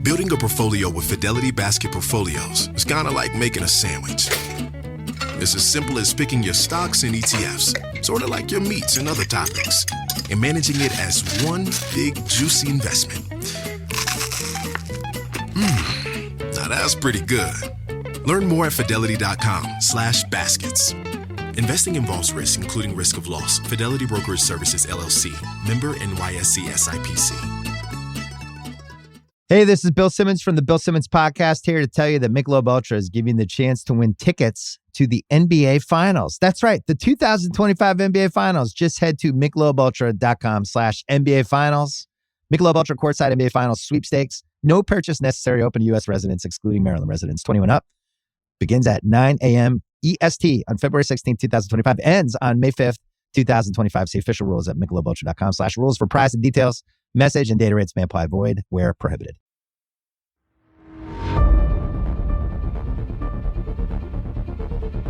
Building a portfolio with Fidelity Basket Portfolios is kind of like making a sandwich. It's as simple as picking your stocks and ETFs, sort of like your meats and other topics, and managing it as one big, juicy investment. Now that's pretty good. Learn more at fidelity.com/baskets. Investing involves risk, including risk of loss. Fidelity Brokerage Services, LLC. Member NYSE SIPC. Hey, this is Bill Simmons from the Bill Simmons Podcast, here to tell you that Michelob Ultra is giving you the chance to win tickets to the NBA Finals. That's right, the 2025 NBA Finals. Just head to michelobultra.com/NBA Finals. Michelob Ultra Courtside NBA Finals Sweepstakes. No purchase necessary. Open to U.S. residents, excluding Maryland residents. 21 up. Begins at 9 a.m. EST on February 16, 2025. Ends on May 5th, 2025. See official rules at michelobultra.com/rules for price and details. Message and data rates may apply. Void where prohibited.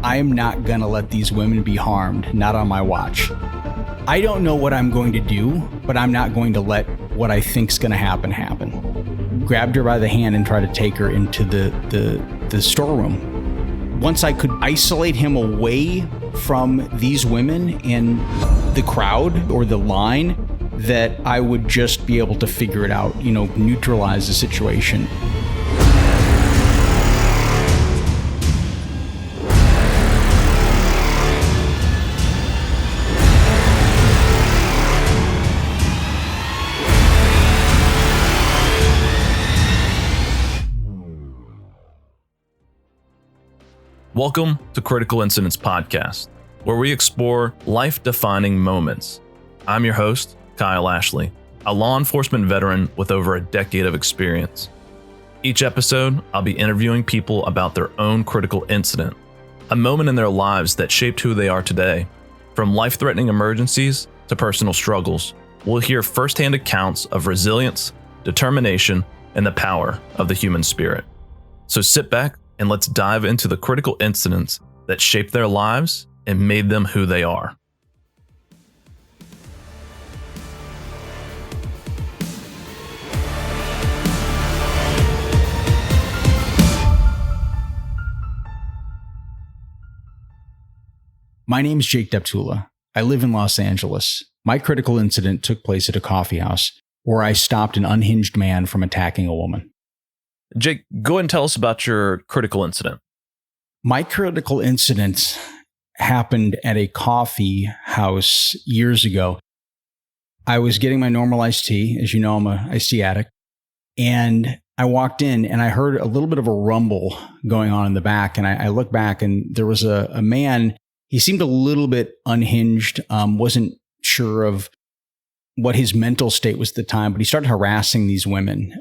I am not going to let these women be harmed, not on my watch. I don't know what I'm going to do, but I'm not going to let what I think's going to happen. Grabbed her by the hand and tried to take her into the storeroom. Once I could isolate him away from these women and the crowd or the line, that I would just be able to figure it out, neutralize the situation. Welcome to Critical Incidents Podcast, where we explore life-defining moments. I'm your host, Kyle Ashley, a law enforcement veteran with over a decade of experience. Each episode, I'll be interviewing people about their own critical incident, a moment in their lives that shaped who they are today. From life-threatening emergencies to personal struggles, we'll hear firsthand accounts of resilience, determination, and the power of the human spirit. So sit back and let's dive into the critical incidents that shaped their lives and made them who they are. My name is Jake Deptula. I live in Los Angeles. My critical incident took place at a coffee house where I stopped an unhinged man from attacking a woman. Jake, go ahead and tell us about your critical incident. My critical incident happened at a coffee house years ago. I was getting my normal iced tea. As you know, I'm an iced tea addict. And I walked in and I heard a little bit of a rumble going on in the back. And I looked back and there was a man. He seemed a little bit unhinged, wasn't sure of what his mental state was at the time, but he started harassing these women,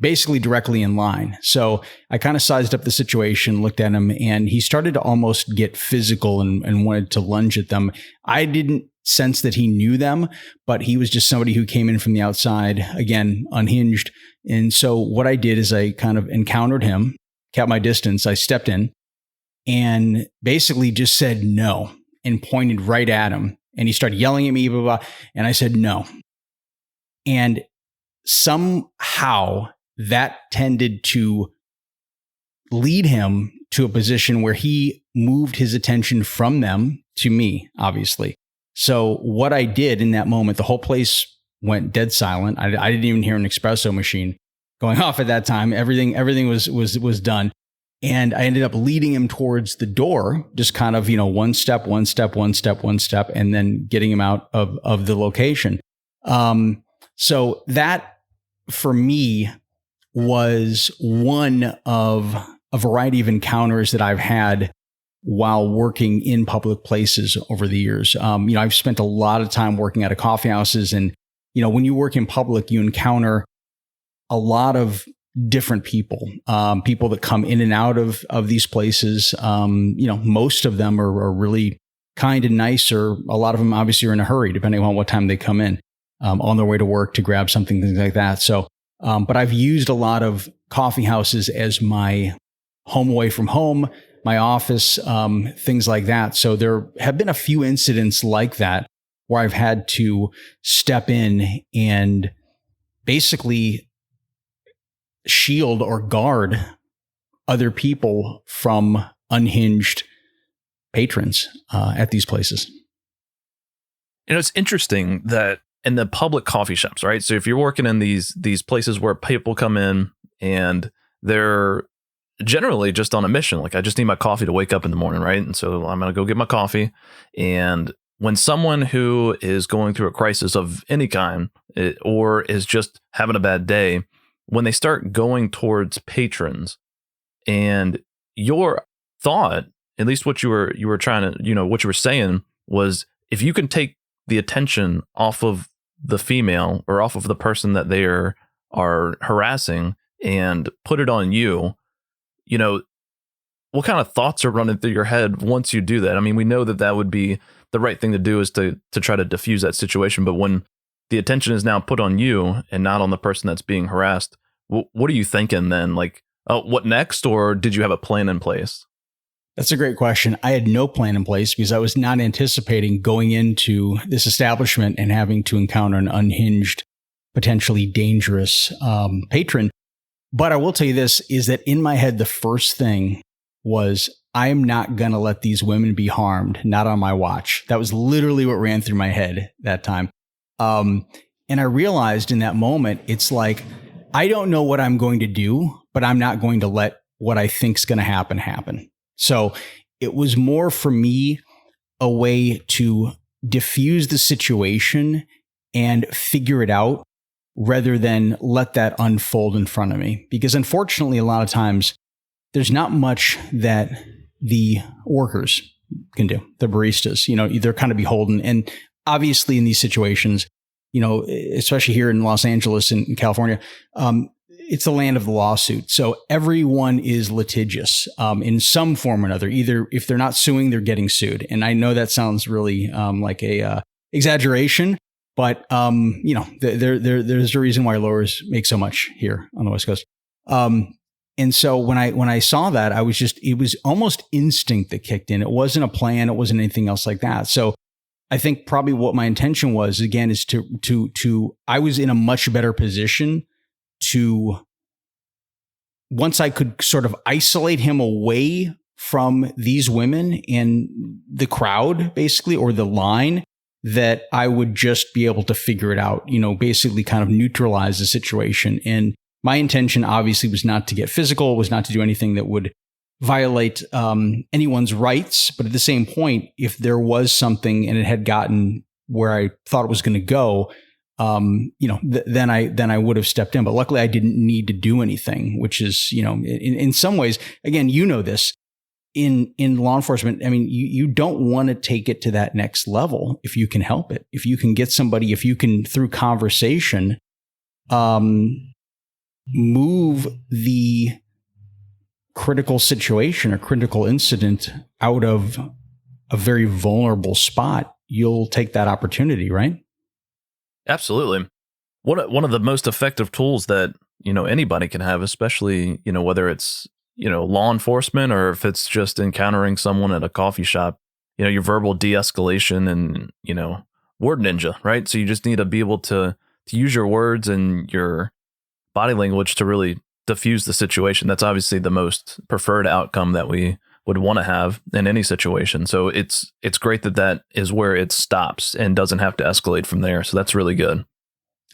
basically directly in line. So I kind of sized up the situation, looked at him, and he started to almost get physical and wanted to lunge at them. I didn't sense that he knew them, but he was just somebody who came in from the outside, again, unhinged. And so what I did is I kind of encountered him, kept my distance, I stepped in, and basically just said no and pointed right at him. And he started yelling at me, blah, blah, blah. And I said no. And somehow that tended to lead him to a position where he moved his attention from them to me, obviously. So what I did in that moment, the whole place went dead silent. I didn't even hear an espresso machine going off at that time. Everything was done. And I ended up leading him towards the door, just kind of, one step, and then getting him out of the location. So that for me was one of a variety of encounters that I've had while working in public places over the years. I've spent a lot of time working at coffee houses, and, when you work in public, you encounter a lot of different people, people that come in and out of these places. Most of them are really kind and nice, or a lot of them obviously are in a hurry, depending on what time they come in, on their way to work to grab something, things like that. So, but I've used a lot of coffee houses as my home away from home, my office, things like that. So there have been a few incidents like that where I've had to step in and basically shield or guard other people from unhinged patrons at these places. It's interesting that in the public coffee shops, right? So if you're working in these places where people come in and they're generally just on a mission, like I just need my coffee to wake up in the morning, right? And so I'm going to go get my coffee. And when someone who is going through a crisis of any kind or is just having a bad day, when they start going towards patrons, and your thought, at least what you were trying to, what you were saying was, if you can take the attention off of the female or off of the person that they are harassing and put it on you, what kind of thoughts are running through your head once you do that? I mean, we know that would be the right thing to do, is to try to diffuse that situation. But when the attention is now put on you and not on the person that's being harassed, what are you thinking then? Like, oh, what next? Or did you have a plan in place? That's a great question. I had no plan in place because I was not anticipating going into this establishment and having to encounter an unhinged, potentially dangerous patron. But I will tell you this, is that in my head, the first thing was, I am not going to let these women be harmed, not on my watch. That was literally what ran through my head that time. And I realized in that moment, it's like, I don't know what I'm going to do, but I'm not going to let what I think is going to happen. So it was more for me a way to diffuse the situation and figure it out rather than let that unfold in front of me. Because unfortunately, a lot of times there's not much that the workers can do, the baristas, they're kind of beholden. And obviously in these situations, especially here in Los Angeles and California, it's the land of the lawsuit. So everyone is litigious in some form or another. Either if they're not suing, they're getting sued. And I know that sounds really like a exaggeration, but there's a reason why lawyers make so much here on the West Coast. And so when I saw that, it was almost instinct that kicked in. It wasn't a plan. It wasn't anything else like that. So I think probably what my intention was, again, is I was in a much better position to, once I could sort of isolate him away from these women and the crowd, basically, or the line, that I would just be able to figure it out, basically kind of neutralize the situation. And my intention obviously was not to get physical, was not to do anything that would violate anyone's rights. But at the same point, if there was something and it had gotten where I thought it was going to go, then I would have stepped in. But luckily, I didn't need to do anything, which is, in some ways, again, this in law enforcement. I mean, you don't want to take it to that next level if you can help it. If you can get somebody, if you can, through conversation, move the critical situation or critical incident out of a very vulnerable spot, you'll take that opportunity, right? Absolutely. One of the most effective tools that, anybody can have, especially, whether it's, law enforcement or if it's just encountering someone at a coffee shop, your verbal de-escalation and, word ninja, right? So you just need to be able to use your words and your body language to really diffuse the situation. That's obviously the most preferred outcome that we would want to have in any situation. So it's great that is where it stops and doesn't have to escalate from there. So that's really good.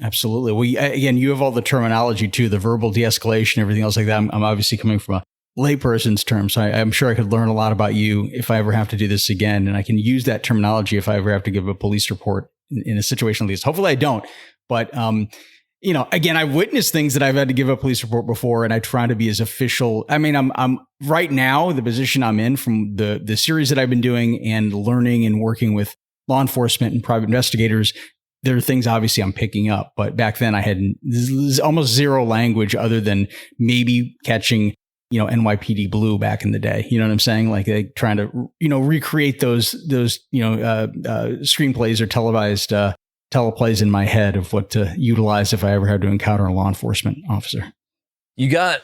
Absolutely. Again, you have all the terminology too, the verbal de-escalation, everything else like that. I'm obviously coming from a layperson's term, so I'm sure I could learn a lot about you if I ever have to do this again. And I can use that terminology if I ever have to give a police report in a situation like this. Hopefully I don't. But, again, I've witnessed things that I've had to give a police report before, and I try to be as official. I mean, I'm right now, the position I'm in from the series that I've been doing and learning and working with law enforcement and private investigators, there are things obviously I'm picking up. But back then I had almost zero language other than maybe catching, NYPD Blue back in the day. You know what I'm saying? Like trying to, recreate those screenplays or televised teleplays in my head of what to utilize if I ever had to encounter a law enforcement officer. You got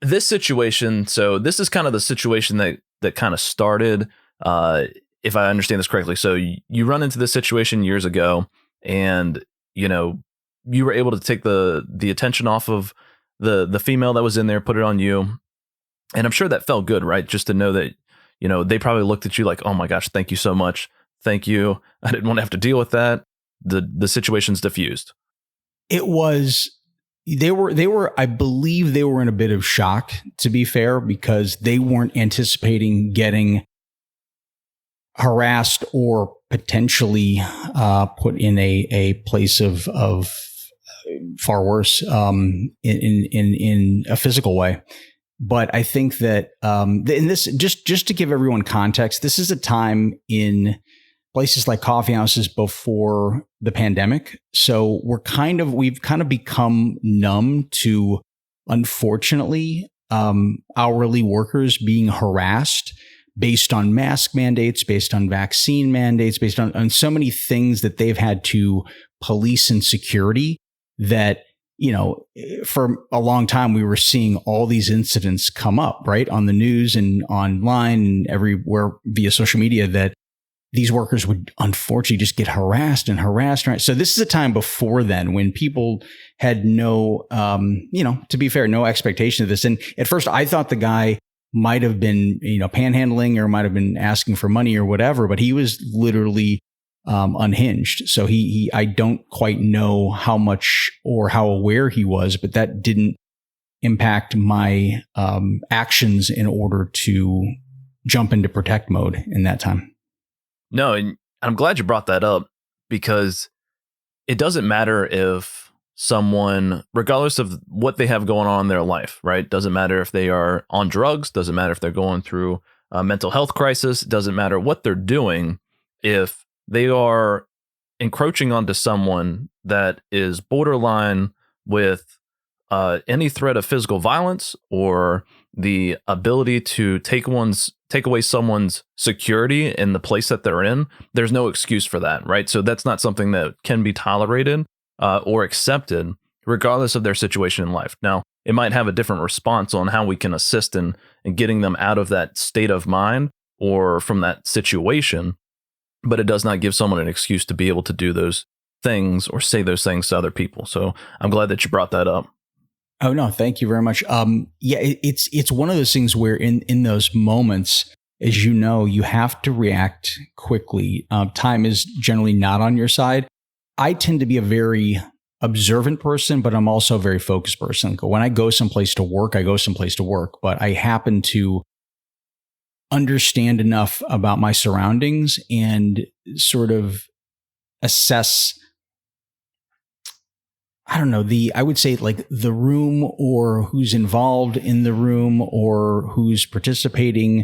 this situation. So this is kind of the situation that kind of started, if I understand this correctly. So you run into this situation years ago and, you were able to take the attention off of the female that was in there put it on you. And I'm sure that felt good, right? Just to know that, they probably looked at you like, oh my gosh, thank you so much. Thank you. I didn't want to have to deal with that. The situation's diffused. It was, they were, I believe they were in a bit of shock, to be fair, because they weren't anticipating getting harassed or potentially put in a place of far worse in a physical way. But I think that in this, just to give everyone context, this is a time in places like coffee houses before the pandemic. So we've kind of become numb to, unfortunately, hourly workers being harassed based on mask mandates, based on vaccine mandates, based on so many things that they've had to police and security that, for a long time, we were seeing all these incidents come up, right, on the news and online and everywhere via social media, that these workers would unfortunately just get harassed and harassed. Right? So this is a time before then when people had no, to be fair, no expectation of this. And at first I thought the guy might have been, panhandling or might have been asking for money or whatever, but he was literally unhinged. So I don't quite know how much or how aware he was, but that didn't impact my actions in order to jump into protect mode in that time. No, and I'm glad you brought that up, because it doesn't matter if someone, regardless of what they have going on in their life, right? Doesn't matter if they are on drugs, doesn't matter if they're going through a mental health crisis, doesn't matter what they're doing. If they are encroaching onto someone that is borderline with any threat of physical violence or the ability to take away someone's security in the place that they're in, there's no excuse for that, right? So that's not something that can be tolerated or accepted, regardless of their situation in life. Now, it might have a different response on how we can assist in getting them out of that state of mind or from that situation, but it does not give someone an excuse to be able to do those things or say those things to other people. So I'm glad that you brought that up. Oh, no, thank you very much. It's one of those things where in those moments, as you know, you have to react quickly. Time is generally not on your side. I tend to be a very observant person, but I'm also a very focused person. When I go someplace to work, I go someplace to work, but I happen to understand enough about my surroundings and sort of assess, I don't know, I would say like the room or who's involved in the room or who's participating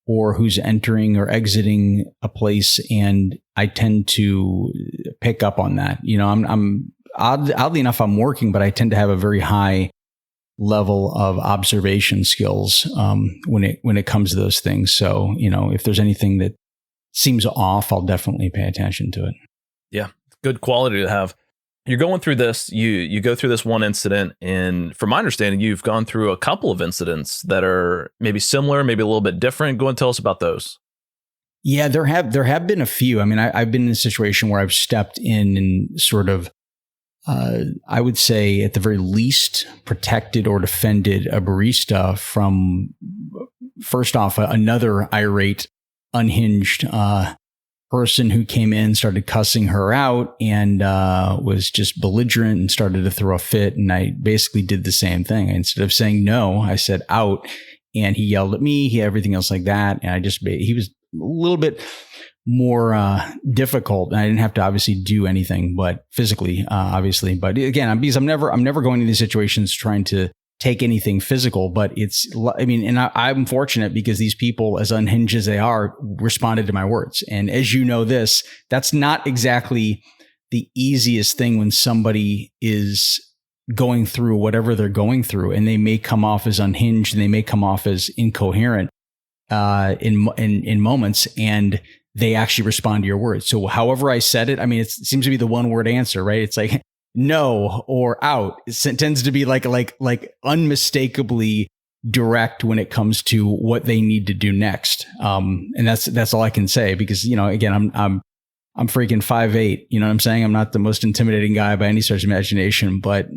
or who's entering or exiting a place. And I tend to pick up on that. I'm oddly enough, I'm working, but I tend to have a very high level of observation skills when it comes to those things. So, if there's anything that seems off, I'll definitely pay attention to it. Yeah, good quality to have. You're going through this, you go through this one incident, and from my understanding, you've gone through a couple of incidents that are maybe similar, maybe a little bit different. Go and tell us about those. Yeah, there have been a few. I mean, I've been in a situation where I've stepped in and sort of, I would say at the very least, protected or defended a barista from, first off, another irate, unhinged person who came in, started cussing her out and was just belligerent and started to throw a fit. And I basically did the same thing. Instead of saying no, I said out, and he yelled at me. He had everything else like that. And he was a little bit more difficult. And I didn't have to obviously do anything, but physically, obviously. But again, because I'm never going to these situations trying to take anything physical, but I'm fortunate because these people, as unhinged as they are, responded to my words. And as you know that's not exactly the easiest thing when somebody is going through whatever they're going through, and they may come off as unhinged and they may come off as incoherent in moments, and they actually respond to your words. So however I said it, it seems to be the one word answer, right? It's like no or out. It tends to be like unmistakably direct when it comes to what they need to do next. And that's all I can say, because, again, I'm freaking 5'8". You know what I'm saying? I'm not the most intimidating guy by any stretch of imagination, but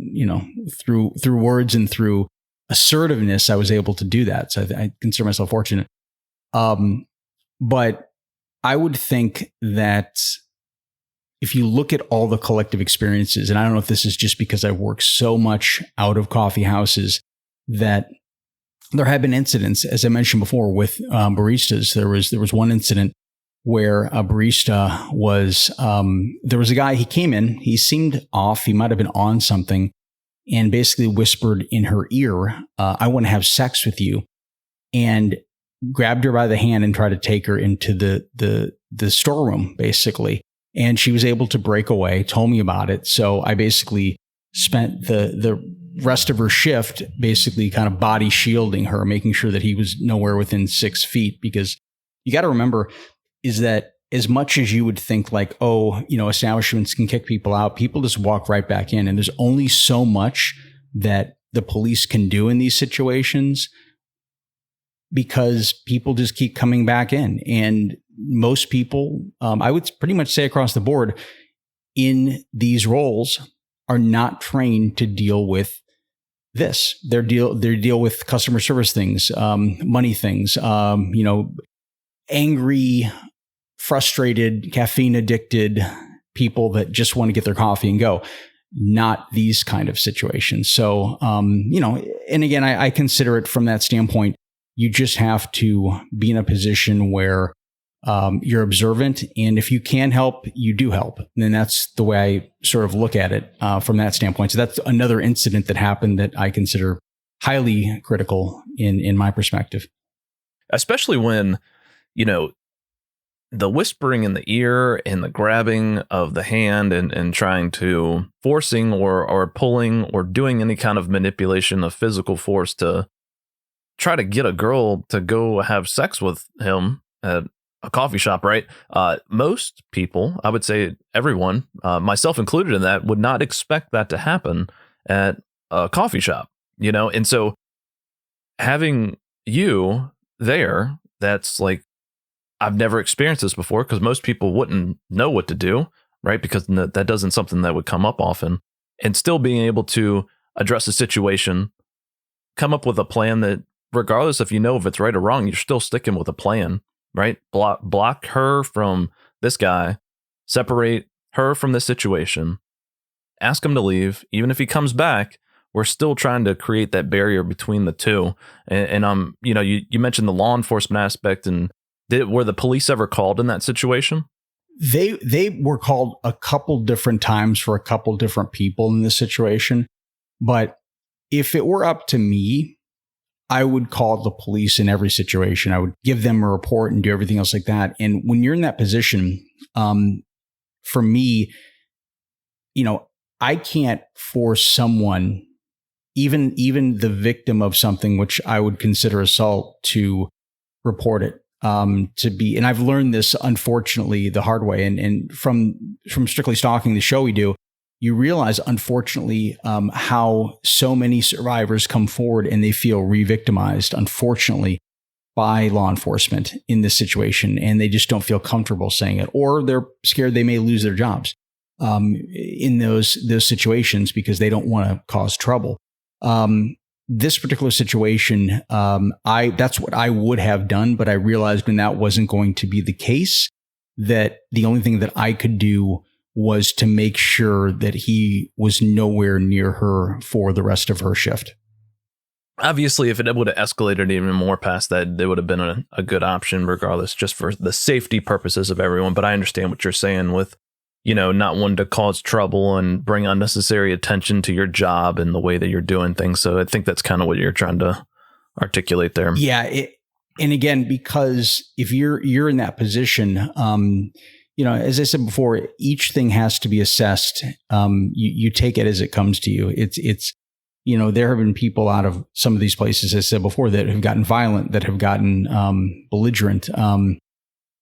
through words and through assertiveness, I was able to do that. So I consider myself fortunate. But I would think that if you look at all the collective experiences, and I don't know if this is just because I work so much out of coffee houses, that there have been incidents, as I mentioned before, with baristas. There was one incident where a barista was, there was a guy, he came in, he seemed off, he might have been on something, and basically whispered in her ear, I want to have sex with you, and grabbed her by the hand and tried to take her into the storeroom, basically. And she was able to break away, told me about it. So I basically spent the rest of her shift basically kind of body shielding her, making sure that he was nowhere within 6 feet. Because you got to remember is that as much as you would think like, establishments can kick people out, people just walk right back in. And there's only so much that the police can do in these situations because people just keep coming back in. And most people, I would pretty much say across the board, in these roles are not trained to deal with this. They deal with customer service things, money things, angry, frustrated, caffeine addicted people that just want to get their coffee and go. Not these kind of situations. So, and again, I consider it from that standpoint. You just have to be in a position where you're observant, and if you can help, you do help. And that's the way I sort of look at it from that standpoint. So that's another incident that happened that I consider highly critical in my perspective. Especially when, the whispering in the ear and the grabbing of the hand and trying to forcing or pulling or doing any kind of manipulation of physical force to try to get a girl to go have sex with him at a coffee shop, right? Most people, I would say everyone, myself included in that, would not expect that to happen at a coffee shop, And so having you there, that's like, I've never experienced this before because most people wouldn't know what to do, right? Because that doesn't something that would come up often. And still being able to address the situation, come up with a plan that, regardless if if it's right or wrong, you're still sticking with a plan, right? Block her from this guy, separate her from this situation, ask him to leave. Even if he comes back, we're still trying to create that barrier between the two. And you mentioned the law enforcement aspect, and were the police ever called in that situation? They were called a couple different times for a couple different people in this situation. But if it were up to me, I would call the police in every situation. I would give them a report and do everything else like that. And when you're in that position, for me, I can't force someone, even the victim of something which I would consider assault, to report it. And I've learned this, unfortunately, the hard way. And from Strictly Stalking, the show we do, you realize, unfortunately, how so many survivors come forward and they feel re-victimized, unfortunately, by law enforcement in this situation. And they just don't feel comfortable saying it, or they're scared they may lose their jobs in those situations because they don't want to cause trouble. This particular situation, that's what I would have done, but I realized when that wasn't going to be the case, that the only thing that I could do was to make sure that he was nowhere near her for the rest of her shift. Obviously, if it would have escalated even more past that, it would have been a good option regardless, just for the safety purposes of everyone. But I understand what you're saying with, not wanting to cause trouble and bring unnecessary attention to your job and the way that you're doing things. So I think that's kind of what you're trying to articulate there. Yeah. And again, because if you're in that position, as I said before, each thing has to be assessed. You take it as it comes to you. It's there have been people out of some of these places, as I said before, that have gotten violent, that have gotten belligerent.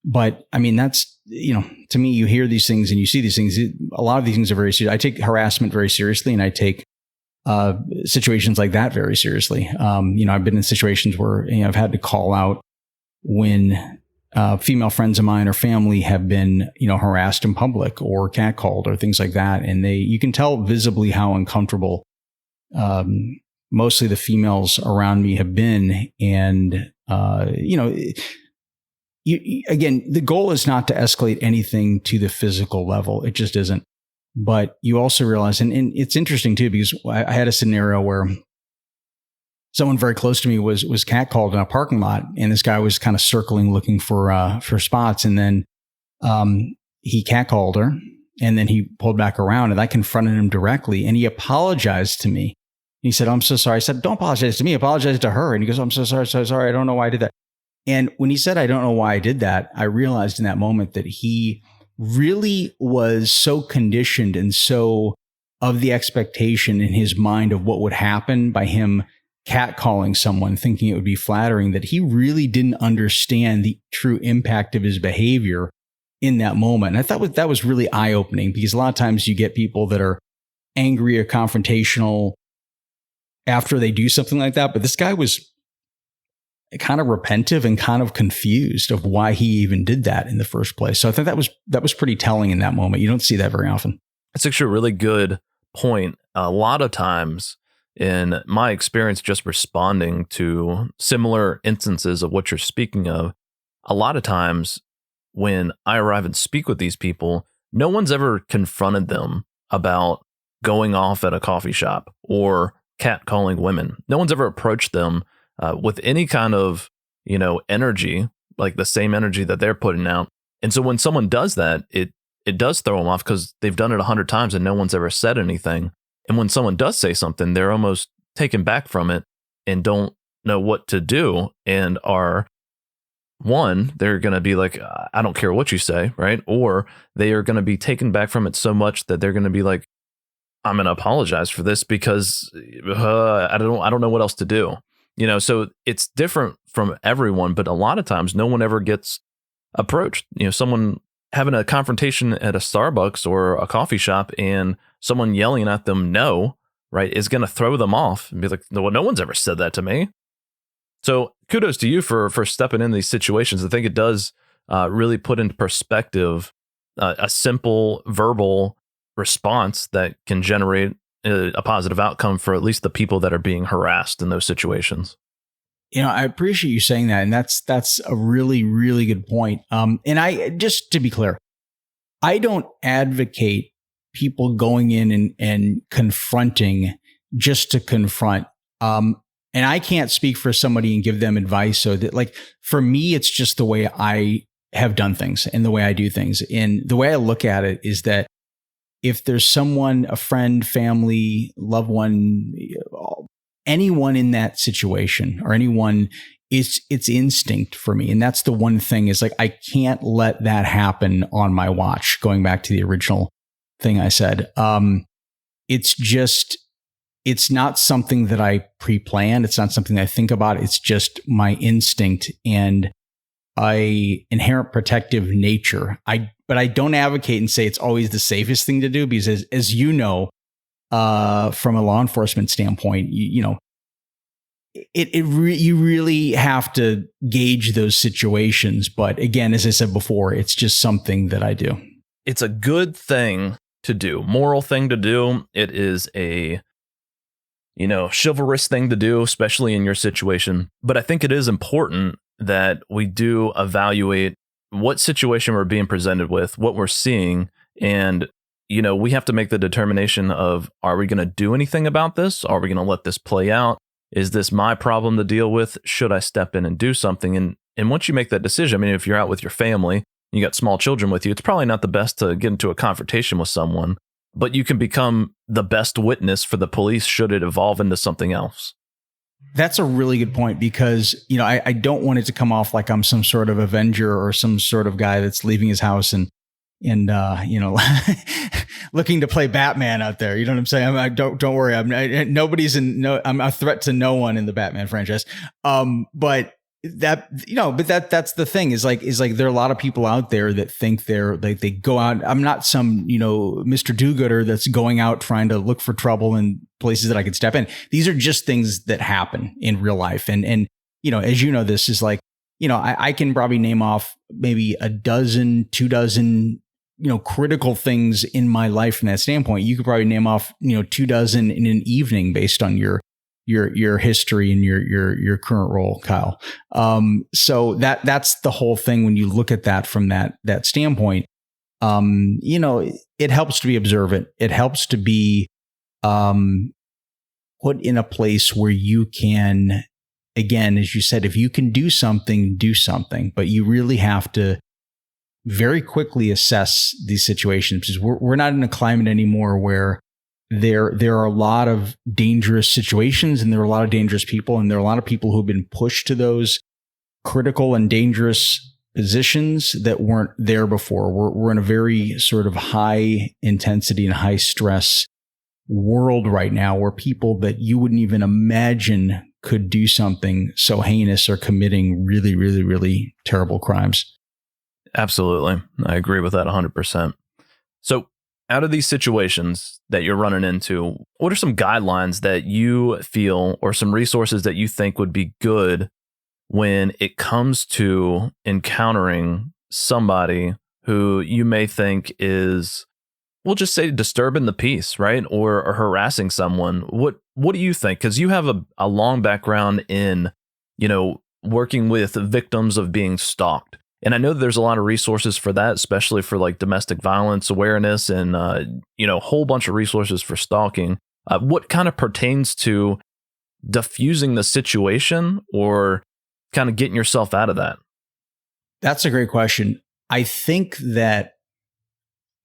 But I mean, that's, to me, you hear these things and you see these things. A lot of these things are very serious. I take harassment very seriously, and I take situations like that very seriously. I've been in situations where I've had to call out when female friends of mine or family have been, harassed in public or catcalled or things like that. And you can tell visibly how uncomfortable, mostly the females around me have been. And, again, the goal is not to escalate anything to the physical level. It just isn't. But you also realize, and it's interesting too, because I had a scenario where someone very close to me was catcalled in a parking lot, and this guy was kind of circling looking for spots, and then he catcalled her, and then he pulled back around, and I confronted him directly, and he apologized to me. He said, "I'm so sorry." I said, "Don't apologize to me. Apologize to her." And he goes, "I'm so sorry. I don't know why I did that." And when he said, "I don't know why I did that," I realized in that moment that he really was so conditioned and so of the expectation in his mind of what would happen by him catcalling someone, thinking it would be flattering, that he really didn't understand the true impact of his behavior in that moment. And I thought that was really eye-opening, because a lot of times you get people that are angry or confrontational after they do something like that. But this guy was kind of repentive and kind of confused of why he even did that in the first place. So I think that was pretty telling in that moment. You don't see that very often. It's actually a really good point. A lot of times in my experience, just responding to similar instances of what you're speaking of, a lot of times when I arrive and speak with these people, no one's ever confronted them about going off at a coffee shop or catcalling women. No one's ever approached them with any kind of, energy, like the same energy that they're putting out. And so when someone does that, it does throw them off, because they've done it 100 times and no one's ever said anything. And when someone does say something, they're almost taken back from it and don't know what to do, and they're going to be like, "I don't care what you say," right? Or they are going to be taken back from it so much that they're going to be like, "I'm going to apologize for this because I don't know what else to do." So it's different from everyone, but a lot of times no one ever gets approached. Someone having a confrontation at a Starbucks or a coffee shop and someone yelling at them "no," right, is going to throw them off and be like, "No, no one's ever said that to me." So kudos to you for stepping in these situations. I think it does really put into perspective a simple verbal response that can generate a positive outcome for at least the people that are being harassed in those situations. I appreciate you saying that. And that's a really, really good point. And I, just to be clear, I don't advocate people going in and confronting just to confront. And I can't speak for somebody and give them advice. So that, like, for me, it's just the way I have done things and the way I do things. And the way I look at it is that if there's someone, a friend, family, loved one, anyone in that situation or anyone, it's instinct for me. And that's the one thing, is like, I can't let that happen on my watch. Going back to the original thing I said, it's not something that I pre-planned. It's not something that I think about. It's just my instinct and inherent protective nature. But I don't advocate and say it's always the safest thing to do, because as you know, from a law enforcement standpoint, you really have to gauge those situations. But again, as I said before, it's just something that I do. It's a good thing to do, moral thing to do. It is a, chivalrous thing to do, especially in your situation. But I think it is important that we do evaluate what situation we're being presented with, what we're seeing. And, we have to make the determination of, are we going to do anything about this? Are we going to let this play out? Is this my problem to deal with? Should I step in and do something? And once you make that decision, if you're out with your family, you got small children with you, it's probably not the best to get into a confrontation with someone, but you can become the best witness for the police should it evolve into something else. That's a really good point, because, I don't want it to come off like I'm some sort of avenger or some sort of guy that's leaving his house and looking to play Batman out there. You know what I'm saying? Don't worry. I'm a threat to no one in the Batman franchise. But that's the thing is like there are a lot of people out there that think they go out. I'm not some, Mr. Do-gooder that's going out trying to look for trouble in places that I could step in. These are just things that happen in real life. And as this is like, I can probably name off maybe a dozen, 2 dozen, critical things in my life from that standpoint. You could probably name off, 24 in an evening based on your history and your current role, Kyle. So that's the whole thing when you look at that from that standpoint. It helps to be observant. It helps to be put in a place where you can, again, as you said, if you can do something, but you really have to very quickly assess these situations, because we're not in a climate anymore where there are a lot of dangerous situations and there are a lot of dangerous people, and there are a lot of people who've been pushed to those critical and dangerous positions that weren't there before. We're in a very sort of high intensity and high stress world right now, where people that you wouldn't even imagine could do something so heinous are committing really, really, really terrible crimes. Absolutely. I agree with that 100%. So out of these situations that you're running into, what are some guidelines that you feel or some resources that you think would be good when it comes to encountering somebody who you may think is, we'll just say, disturbing the peace, right? Or harassing someone? What do you think? Because you have a long background in, working with victims of being stalked. And I know that there's a lot of resources for that, especially for like domestic violence awareness and, a whole bunch of resources for stalking. What kind of pertains to diffusing the situation or kind of getting yourself out of that? That's a great question. I think that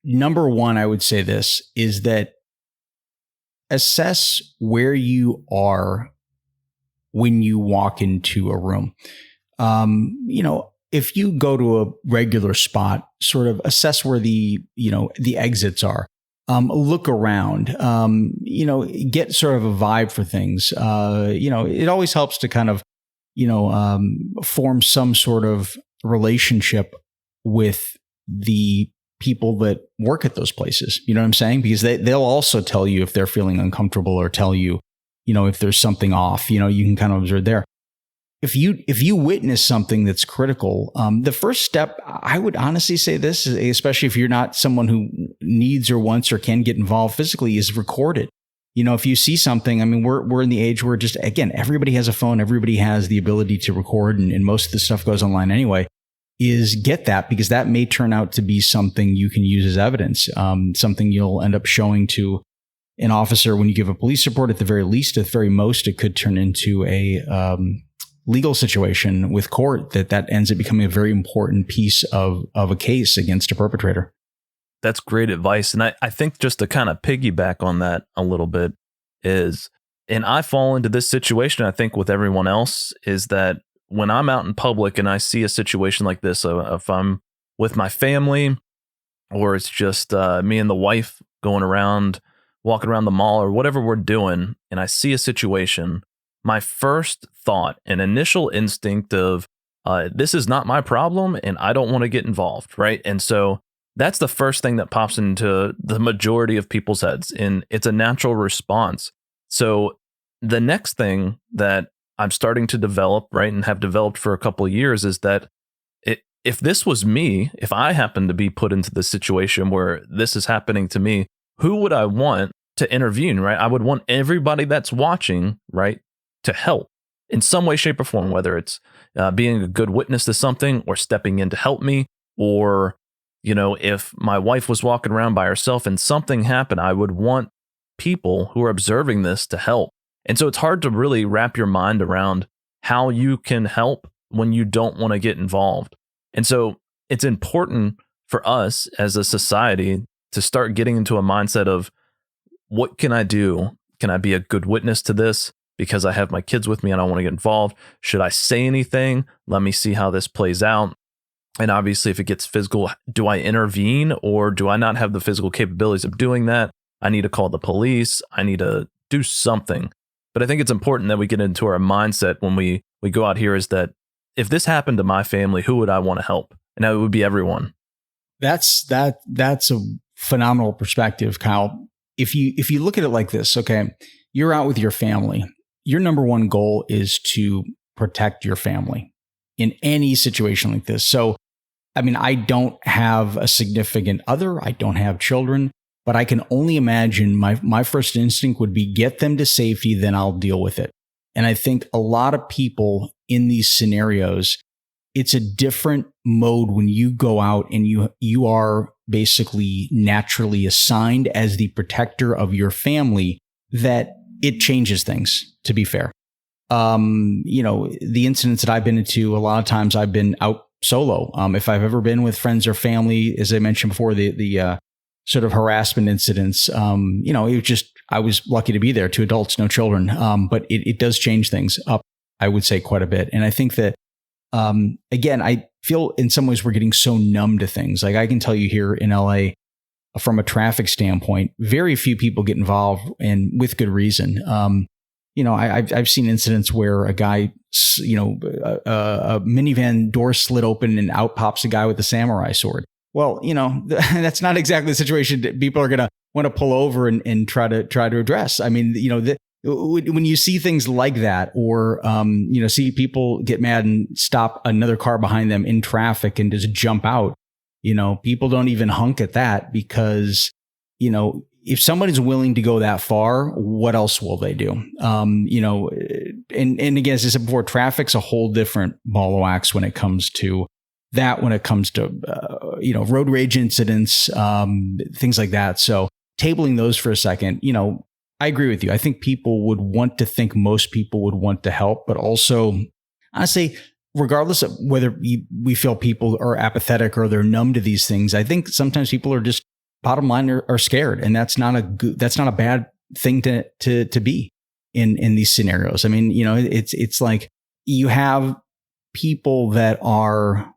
number one, I would say this is that assess where you are when you walk into a room. If you go to a regular spot, sort of assess where the exits are. Look around, get sort of a vibe for things. It always helps to kind of, form some sort of relationship with the people that work at those places. You know what I'm saying? Because they'll also tell you if they're feeling uncomfortable, or tell you, if there's something off, you can kind of observe there. If you witness something that's critical, the first step, I would honestly say this, especially if you're not someone who needs or wants or can get involved physically, is record it. If you see something, I mean, we're in the age where just, again, everybody has a phone, everybody has the ability to record, and most of the stuff goes online anyway. Is get that, because that may turn out to be something you can use as evidence, something you'll end up showing to an officer when you give a police report. At the very least, at the very most, it could turn into a legal situation with court that ends up becoming a very important piece of a case against a perpetrator. That's great advice. And I think just to kind of piggyback on that a little bit is, and I fall into this situation, I think with everyone else, is that when I'm out in public and I see a situation like this, if I'm with my family, or it's just me and the wife going around, walking around the mall or whatever we're doing, and I see a situation, my first thought and initial instinct of this is not my problem and I don't want to get involved, right? And so that's the first thing that pops into the majority of people's heads, and it's a natural response. So the next thing that I'm starting to develop, right, and have developed for a couple of years, is that if this was me, if I happened to be put into the situation where this is happening to me, who would I want to intervene, right? I would want everybody that's watching, right, to help in some way, shape, or form, whether it's being a good witness to something or stepping in to help me, or, if my wife was walking around by herself and something happened, I would want people who are observing this to help. And so it's hard to really wrap your mind around how you can help when you don't want to get involved. And so it's important for us as a society to start getting into a mindset of, what can I do? Can I be a good witness to this? Because I have my kids with me and I don't want to get involved. Should I say anything? Let me see how this plays out. And obviously, if it gets physical, do I intervene, or do I not have the physical capabilities of doing that? I need to call the police. I need to do something. But I think it's important that we get into our mindset when we go out here, is that if this happened to my family, who would I want to help? And it would be everyone. That's a phenomenal perspective, Kyle. If you look at it like this, okay, you're out with your family. Your number one goal is to protect your family. in any situation like this. So, I mean, I don't have a significant other. I don't have children, but I can only imagine my first instinct would be get them to safety, then I'll deal with it. And I think a lot of people in these scenarios, it's a different mode when you go out and you are basically naturally assigned as the protector of your family, that it changes things, to be fair. The incidents that I've been into, a lot of times I've been out solo. If I've ever been with friends or family, as I mentioned before, the sort of harassment incidents, it was just, I was lucky to be there, 2 adults, no children. But it does change things up, I would say, quite a bit. And I think that, again, I feel in some ways we're getting so numb to things. Like I can tell you here in LA, from a traffic standpoint, very few people get involved, and with good reason. I've seen incidents where a guy, a minivan door slid open and out pops a guy with a samurai sword. Well, that's not exactly the situation that people are going to want to pull over and try to address. I mean, when you see things like that, or, see people get mad and stop another car behind them in traffic and just jump out, people don't even hunk at that, because, if somebody's willing to go that far, what else will they do? And again, as I said before, traffic's a whole different ball of wax when it comes to that, when it comes to, road rage incidents, things like that. So tabling those for a second, I agree with you. I think people would want to think most people would want to help, but also, honestly, regardless of whether we feel people are apathetic or they're numb to these things, I think sometimes people are just, bottom line, are scared, and that's not a bad thing to be in these scenarios. I mean, it's like you have people that are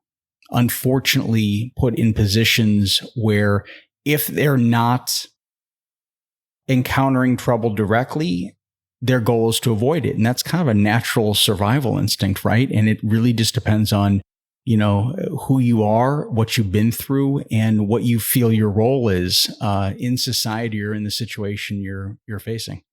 unfortunately put in positions where if they're not encountering trouble directly, their goal is to avoid it, and that's kind of a natural survival instinct, right? And it really just depends on who you are, what you've been through, and what you feel your role is in society or in the situation you're facing.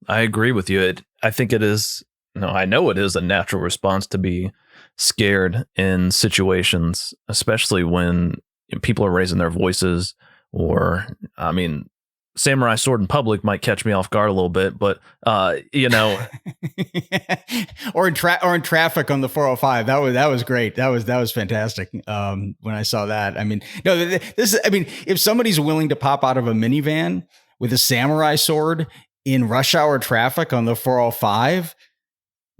I agree with you. I think it is. No, I know it is a natural response to be scared in situations, especially when people are raising their voices, or, I mean, samurai sword in public might catch me off guard a little bit, but or in traffic on the 405. That was great. That was fantastic. When I saw that, I mean, if somebody's willing to pop out of a minivan with a samurai sword in rush hour traffic on the 405,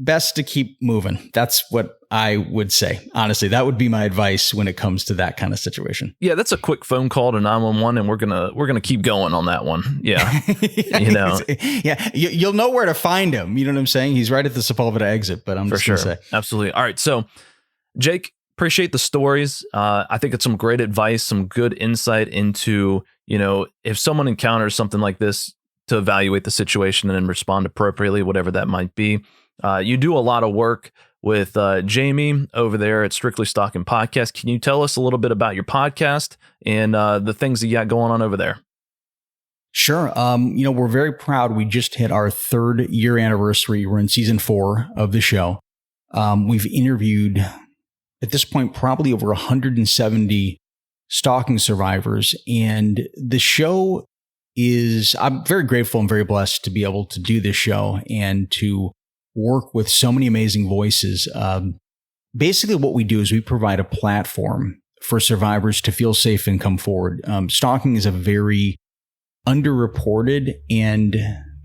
best to keep moving. That's what I would say. Honestly, that would be my advice when it comes to that kind of situation. Yeah, that's a quick phone call to 911, and we're gonna keep going on that one. Yeah, yeah, you'll know where to find him. You know what I'm saying? He's right at the Sepulveda exit. But I'm for just sure, gonna say, absolutely. All right, so Jake, appreciate the stories. I think it's some great advice, some good insight into if someone encounters something like this, to evaluate the situation and then respond appropriately, whatever that might be. You do a lot of work with Jamie over there at Strictly Stalking Podcast. Can you tell us a little bit about your podcast and the things that you got going on over there? Sure. We're very proud. We just hit our 3rd year anniversary. We're in season 4 of the show. We've interviewed, at this point, probably over 170 stalking survivors. And the show I'm very grateful and very blessed to be able to do this show and to work with so many amazing voices. Basically, what we do is we provide a platform for survivors to feel safe and come forward. Stalking is a very underreported and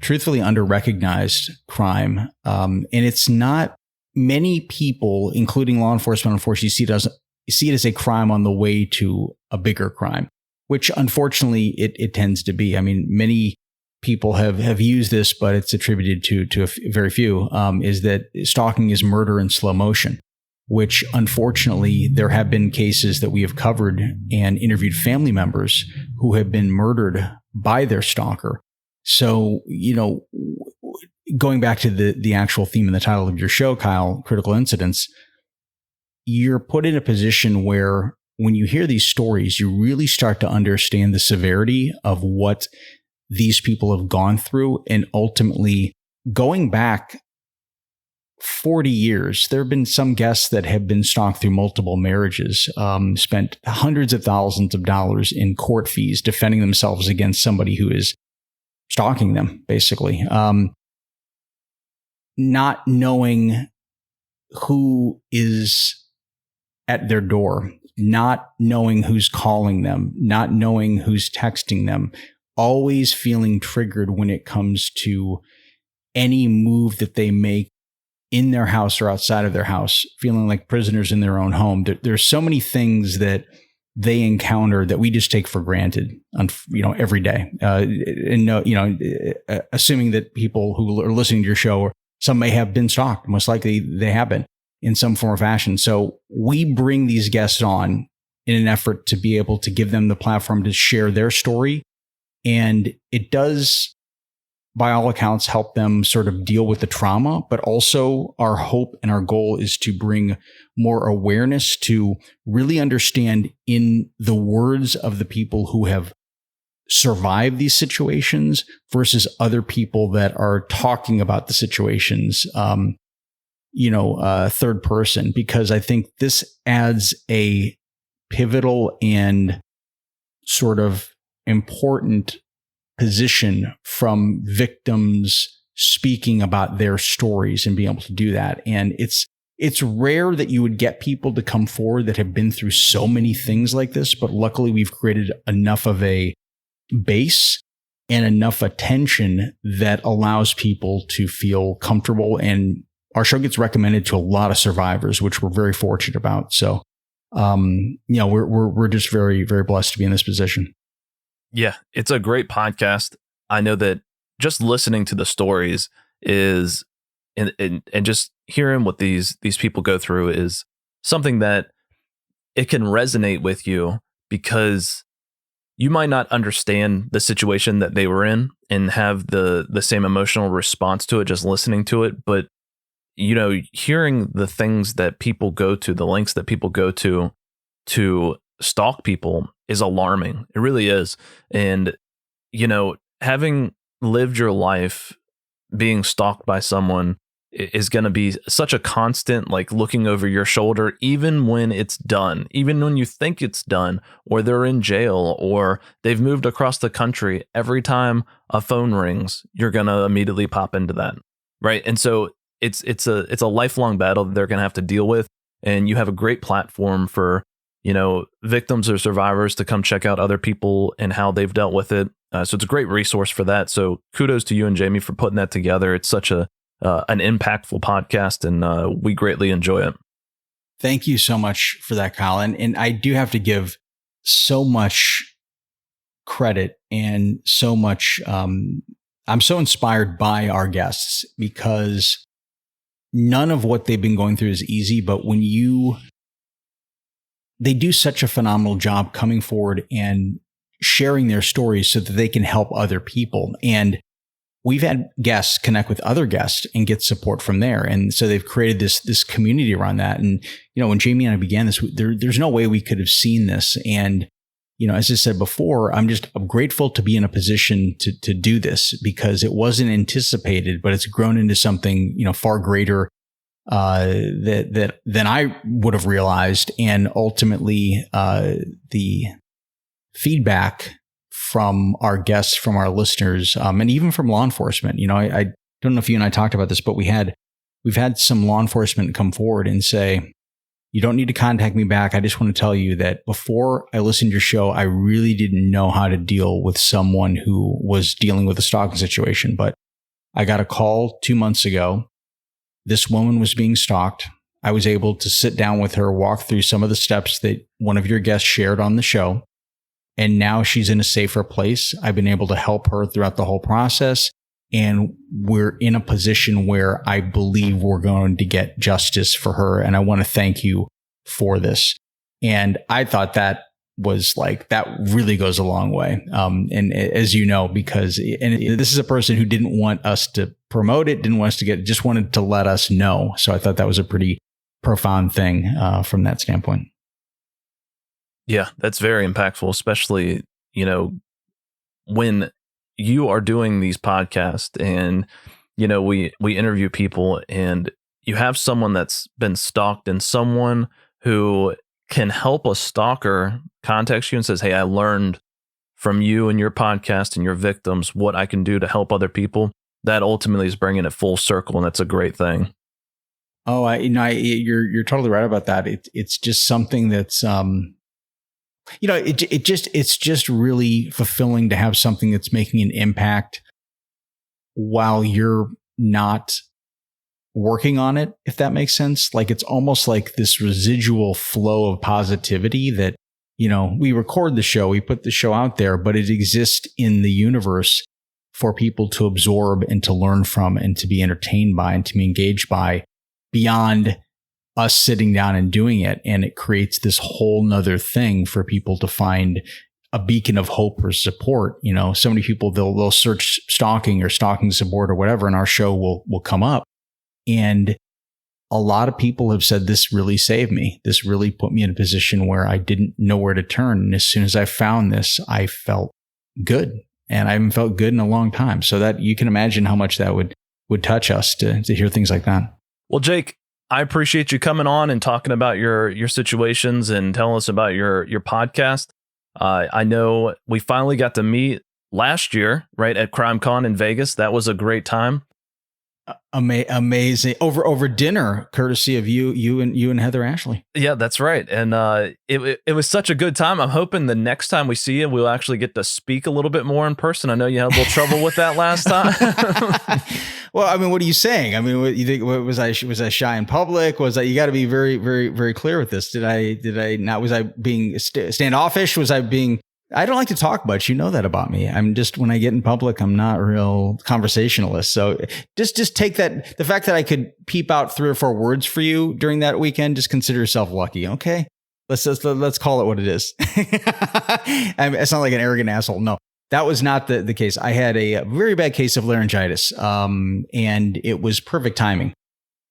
truthfully underrecognized crime. And it's not many people, including law enforcement, unfortunately, see it as a crime on the way to a bigger crime, which unfortunately it tends to be. I mean, many people have used this, but it's attributed to very few, is that stalking is murder in slow motion, which unfortunately there have been cases that we have covered and interviewed family members who have been murdered by their stalker. So, going back to the actual theme and the title of your show, Kyle, Critical Incidents, you're put in a position where when you hear these stories, you really start to understand the severity of what these people have gone through, and ultimately going back 40 years. There have been some guests that have been stalked through multiple marriages, spent hundreds of thousands of dollars in court fees defending themselves against somebody who is stalking them, basically. Not knowing who is at their door, not knowing who's calling them, not knowing who's texting them, always feeling triggered when it comes to any move that they make in their house or outside of their house, feeling like prisoners in their own home. There's so many things that they encounter that we just take for granted, every day. Assuming that people who are listening to your show, some may have been stalked. Most likely they have been in some form or fashion. So we bring these guests on in an effort to be able to give them the platform to share their story. And it does, by all accounts, help them sort of deal with the trauma. But also our hope and our goal is to bring more awareness to really understand, in the words of the people who have survive these situations versus other people that are talking about the situations, third person, because I think this adds a pivotal and sort of important position from victims speaking about their stories and being able to do that. And it's rare that you would get people to come forward that have been through so many things like this, but luckily we've created enough of a base and enough attention that allows people to feel comfortable. And our show gets recommended to a lot of survivors, which we're very fortunate about. So, we're just very, very blessed to be in this position. Yeah, it's a great podcast. I know that just listening to the stories is, and just hearing what these people go through is something that it can resonate with you, because you might not understand the situation that they were in and have the same emotional response to it just listening to it. But, hearing the things that people go to, the lengths that people go to stalk people is alarming. It really is. And, having lived your life being stalked by someone is going to be such a constant, like, looking over your shoulder, even when it's done, even when you think it's done, or they're in jail, or they've moved across the country. Every time a phone rings, you're going to immediately pop into that. Right. And so it's a lifelong battle that they're going to have to deal with. And you have a great platform for, victims or survivors to come check out other people and how they've dealt with it. So it's a great resource for that. So kudos to you and Jamie for putting that together. It's such an impactful podcast, and we greatly enjoy it. Thank you so much for that, Colin. And I do have to give so much credit and so much, I'm so inspired by our guests, because none of what they've been going through is easy, but they do such a phenomenal job coming forward and sharing their stories so that they can help other people. And we've had guests connect with other guests and get support from there. And so they've created this community around that. And, when Jamie and I began this, there's no way we could have seen this. And, as I said before, I'm grateful to be in a position to do this, because it wasn't anticipated, but it's grown into something, far greater than I would have realized. And ultimately, the feedback from our guests, from our listeners, and even from law enforcement. I don't know if you and I talked about this, but we've had some law enforcement come forward and say, you don't need to contact me back. I just want to tell you that before I listened to your show, I really didn't know how to deal with someone who was dealing with a stalking situation. But I got a call 2 months ago. This woman was being stalked. I was able to sit down with her, walk through some of the steps that one of your guests shared on the show. And now she's in a safer place. I've been able to help her throughout the whole process. And we're in a position where I believe we're going to get justice for her. And I want to thank you for this. And I thought that was that really goes a long way. And as you know, because this is a person who didn't want us to promote it, didn't want us to get, just wanted to let us know. So I thought that was a pretty profound thing from that standpoint. Yeah, that's very impactful, especially, when you are doing these podcasts and, we interview people and, you have someone that's been stalked and someone who can help a stalker contact you and says, hey, I learned from you and your podcast and your victims what I can do to help other people, that ultimately is bringing it full circle, and that's a great thing. Oh, you're totally right about that. It's just something that's, it's just really fulfilling to have something that's making an impact while you're not working on it, if that makes sense. Like, it's almost like this residual flow of positivity that, we record the show, we put the show out there, but it exists in the universe for people to absorb and to learn from and to be entertained by and to be engaged by, beyond us sitting down and doing it. And it creates this whole nother thing for people to find a beacon of hope or support. So many people, they'll search stalking or stalking support or whatever, and our show will come up. And a lot of people have said, this really saved me. This really put me in a position where I didn't know where to turn. And as soon as I found this, I felt good. And I haven't felt good in a long time. So that you can imagine how much that would touch us to hear things like that. Well, Jake, I appreciate you coming on and talking about your situations and telling us about your podcast. I know we finally got to meet last year, right, at CrimeCon in Vegas. That was a great time. Amazing. Over dinner, courtesy of you and Heather Ashley. Yeah, that's right. And it was such a good time. I'm hoping the next time we see you, we'll actually get to speak a little bit more in person. I know you had a little trouble with that last time. Well, I mean, what are you saying? I mean, what you think? Was I shy in public? You got to be very, very, very clear with this. Did I not? Was I being standoffish? Was I being? I don't like to talk much. You know that about me. I'm just, when I get in public, I'm not a real conversationalist. So just take that, the fact that I could peep out 3 or 4 words for you during that weekend, just consider yourself lucky. Okay. Let's call it what it is. It's not like an arrogant asshole. No, that was not the case. I had a very bad case of laryngitis. And it was perfect timing.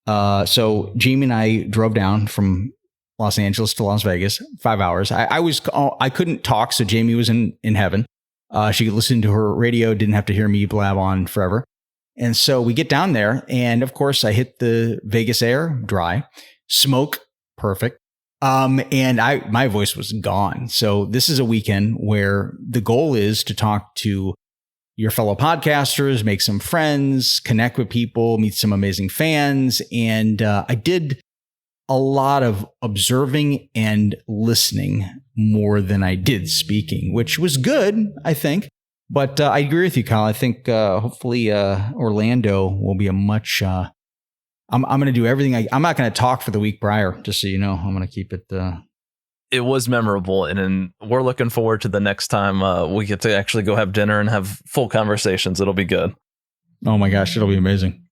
So Jamie and I drove down from Los Angeles to Las Vegas, 5 hours. I couldn't talk, so Jamie was in heaven. She could listen to her radio, didn't have to hear me blab on forever. And so we get down there, and of course, I hit the Vegas air, dry, smoke, perfect. And my voice was gone. So this is a weekend where the goal is to talk to your fellow podcasters, make some friends, connect with people, meet some amazing fans, and I did a lot of observing and listening more than I did speaking, which was good, I think. But I agree with you, Kyle. I think hopefully Orlando will be a much... I'm going to do everything. I'm not going to talk for the week prior, just so you know. I'm going to keep it... It was memorable, and we're looking forward to the next time we get to actually go have dinner and have full conversations. It'll be good. Oh my gosh, it'll be amazing.